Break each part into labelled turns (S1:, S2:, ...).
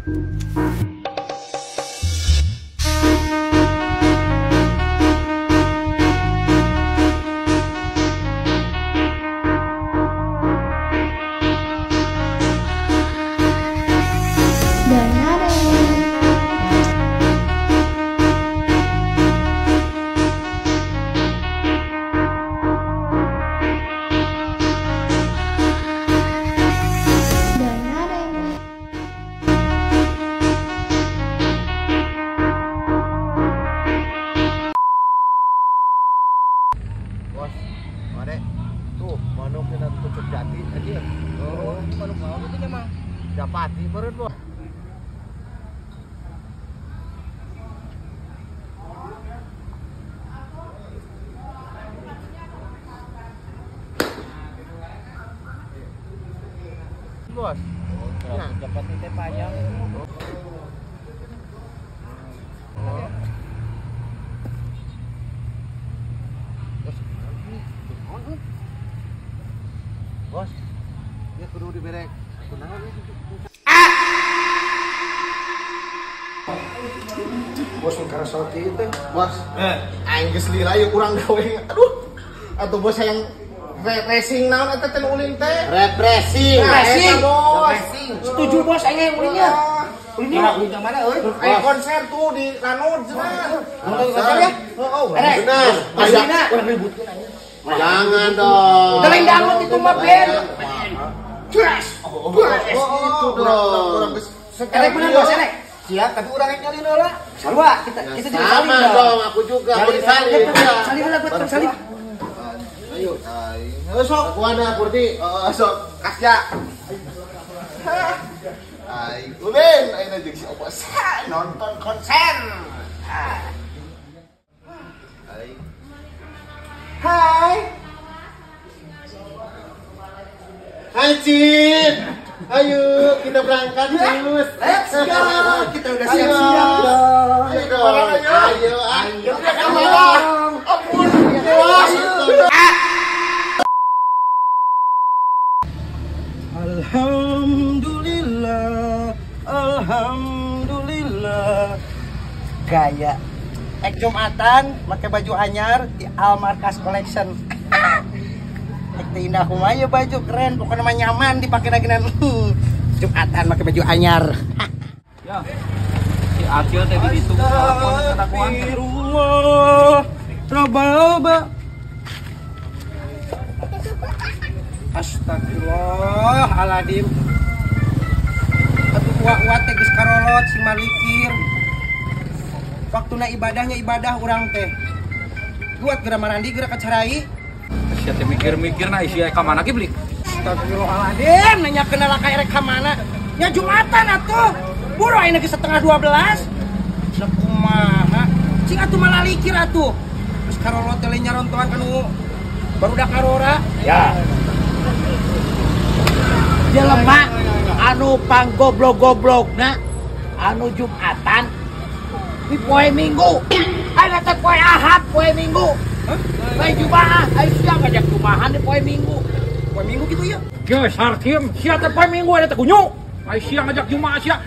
S1: Bos, mare, tuh manuk kena tutup jati aja. Oh, manuk mau itu mah. Japati beureun, Bos. Bos. Nah, japati teh panjang. Bos, dia kudu diberek. Kunaon itu?
S2: Bos ngkara salti teh. Bos, aing geus lila yeuh urang gawe. Aduh. Atuh bos hayang racing naon eta teh ulin teh?
S1: Repressing.
S2: Bos.
S1: Setuju bos, aing ulinnya. Ulinnya uling mana euy?
S2: Aya konser tuh di Lanud cenah.
S1: Konser ya?
S2: Oh,
S1: Benar. Masina urang ributkeun aja.
S2: Jangan dong.
S1: Deleng dangdut itu mah Ben. Jelas.
S2: Itu dong.
S1: Erek bener bos erek. Siap, tapi urang yang nyalin heula. Sarua kita jadi
S2: sama dong, aku juga aku disalin.
S1: Salin heula buat salin.
S2: Ayo, sok kuana Purti. Sok kasya. Ai, ulin ayeuna jeung si Opos nonton konser. Hai. Hai Cid. Ayo kita berangkat terus.
S1: Let's go. Kita udah siap-siap dong.
S2: Ayo dong. Ayo. Ampun.
S1: Alhamdulillah. Gaya Jumatan pakai baju anyar di Almarkas Collection. Indah kumanya baju keren, pokoknya mah nyaman dipakai dagenan. Jumatan pakai baju anyar.
S3: Ya. Si Acil teh di ditu kadakuan.
S1: Rababa. Astagfirullahaladzim. Atuh uak-uak teh geus karolot si malikir. Waktuna ibadahnya ibadah urang teh. Buat geura marandi geura kacarai.
S3: Sia teh mikir-mikir na isi ka mana ge beli.
S1: Astagfirullahaladzim, nanya kenal ka erek ka mana? Ya Jumatan atuh. Buru ayeuna geus 11:30. Sakumaha? Cing atuh malalikir atuh. Terus karolot teh nyarontohan kanu barudak karora.
S3: Ya.
S1: Jelema anu panggoblok-goblokna anu Jumatan di poe Minggu. Ayeuna teh poe Ahad, poe Minggu. Bae Jumaah, ayo siang ngajak Jumaahan di poe Minggu. Poe Minggu gitu ya.
S3: Geus hartim, sia teh poe Minggu ada teh kunyu. Ai sia ngajak Jumaah sia.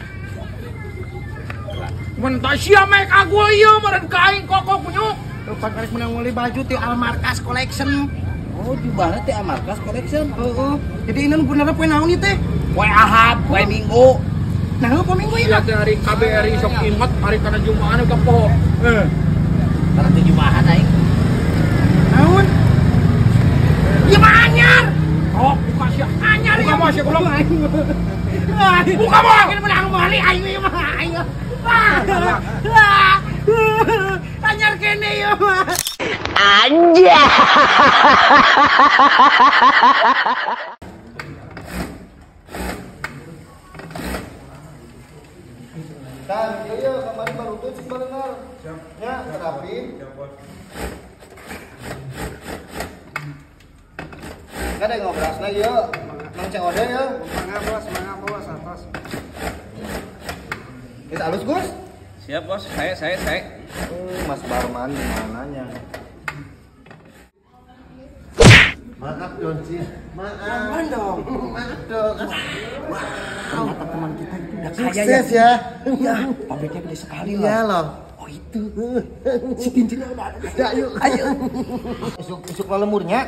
S3: Mun tah sia make agul ieu meureun ka aing koko kunyu.
S1: Rupan karek menang meuli baju ti Almarkas Collection. Oh, di mana teh Almarkas Collection? Heeh. Jadi ini beneran poe naon ieu teh? Poe Ahad, poe Minggu. Nah, poe Minggu ieu.
S3: Sia teh hari KBRI sok imut hari kana Jumaahan ka poho.
S1: Karena di Jumaahan aing. Naon? Ieu mah anyar.
S3: Oh, buka sia anyar
S1: Buka
S3: ieu mah sia goblok.
S1: Buka mah. Ini menang meuli aing ieu mah aing. Anyar kene ieu mah. Anja.
S2: Dan iya kemarin baru tuh cik barengar. Ya, terapi. Kan ada ngobrasna ieu. Mang COD ya. Mangga bos atas. Geus alus Gus?
S3: Siap bos, saya.
S2: Mas Barman mananya? Maaf Donci. Maaf dong.
S1: Ternyata teman kita itu udah anak kaya
S2: Sukses ya.
S1: Iya, pabriknya gede sekali
S2: Iya
S1: lah.
S2: loh.
S1: Oh itu, si cincinnya udah ada.
S2: Ada yuk.
S1: Ayo.
S2: Isuk lemurnya.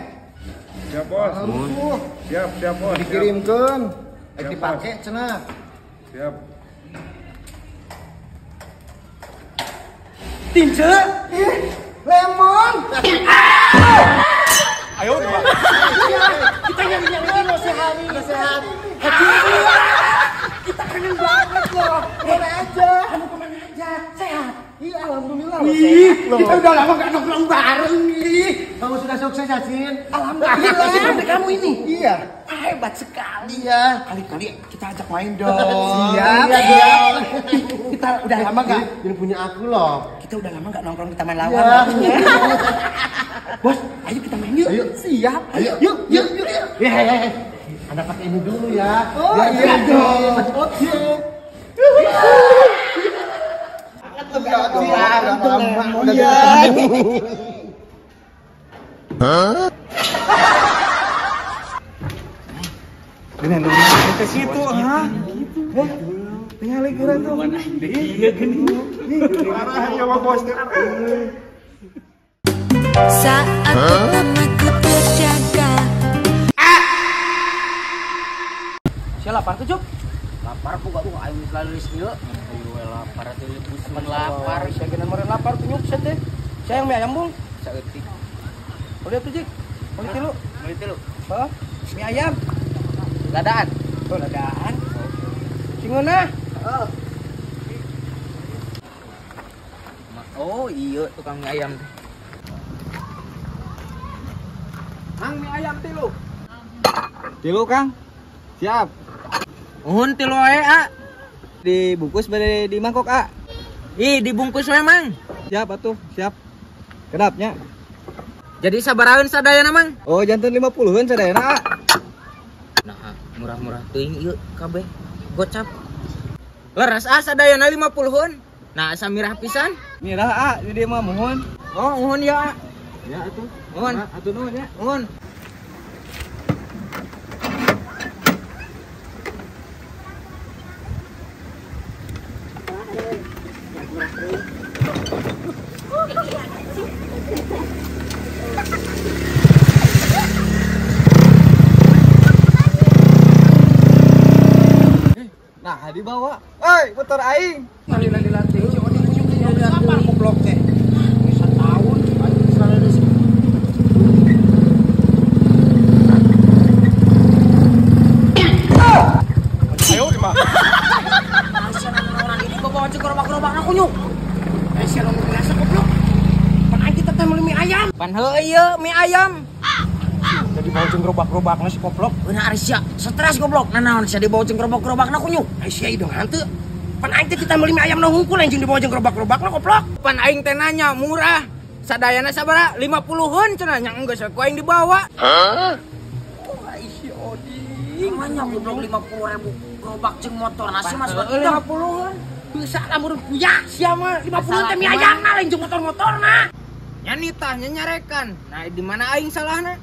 S4: Siap bos. Siap bos.
S2: Dikirimkan. Dipakai cenah.
S4: Siap.
S2: Tince. Lemon.
S4: Ayo nih Pak.
S2: Kita nyari sehat. Kita kangen banget loh. Boleh aja. Kamu kemana aja? Sehat. Iya, alhamdulillah. Kita udah lama gak nongkrong bareng nih. Kamu sudah sukses ya, Cin? Alhamdulillah. Seperti kamu ini. Iya.
S1: Hebat sekali.
S2: Iya.
S1: Kali-kali kita ajak main dong.
S2: Siap.
S1: Iya. Kita udah lama gak?
S2: Ini punya aku loh.
S1: Kita udah lama gak nongkrong di taman lawan.
S2: Iya.
S1: Bos, ayo kita main yuk.
S2: Ayo.
S1: Siap.
S2: Ayo.
S1: Yuk.
S2: Ya. Anda pakai ini dulu ya.
S1: Oh,
S2: Ya,
S1: iya dong.
S2: Oke.
S5: Saat pertamaku terjaga.
S3: Siapa lapar tuh, Cuk? Lapar aku gak ayo selalu ieu. Ayo lapar atuh busman lapar.
S1: Saya kena meren lapar tuh nyuk set deh. Saya yang mie ayam bung.
S3: Saeutik.
S1: Boleh tuh Jik. Boleh tilu.
S3: Meuli tilu.
S1: Oh, mie ayam.
S3: Ladaan.
S1: Tuh ladaan. Singona. Oh.
S3: Oh, iya tukang mie ayam.
S1: Mang mie ayam tilu.
S3: Tilu, Kang. Siap. Uhun tilu wae, A. Dibungkus bade di mangkok, A. Ih, dibungkus wae, Mang. Siap atuh, siap. Kedapnya. Jadi sabaraeun sadayana, Mang? Oh, janten 50-eun sadayana, A. Nah, murah-murah teuing ieu kabeh. Gocap. Leres A sadayana 50-eun. Nah, samirah pisan. Mirah A, di dieu mah muhun. Oh, muhun ya, A. Ya atuh. Muhun. Atuh nuhun ya. Muhun. Nah, dibawa. Oi, motor aing.
S1: Lila-lila teh. Si Odi punya punya lapar goblok teh. Bisa tahun. Selalu di
S4: Ayo nih Pak.
S1: orang ini bawa gerobak-gerobak aku nyuk. Siapa mau biasa goblok? Pan aing kita teh meuli mie ayam.
S3: Pan heueuy mie ayam.
S1: Jadi bawa gerobak-gerobakna si goblok.
S3: Beuna ari sia, stres goblok. Nanaon sia dibawa jeung gerobak-gerobakna ku nyuk.
S1: Ai sia dong hanteu. Pan aing teh kita meuli mie ayam na hungkul anjing dibawa jeung gerobak-gerobakna goblok.
S3: Pan aing teh nanya murah. Sadayana sabaraha? 50-eun cenah nya enggeus ku aing dibawa.
S1: Ai si Odi.
S3: Gimana goblok 50.000 gerobak jeung motor nasi mas
S1: 50-eun. Bisa lamun kuya sia mah 50-eun teh mie ayamna lain jeung motor-motorna.
S3: Nya nitah nya nyarekan. Nah, di mana aing salahna?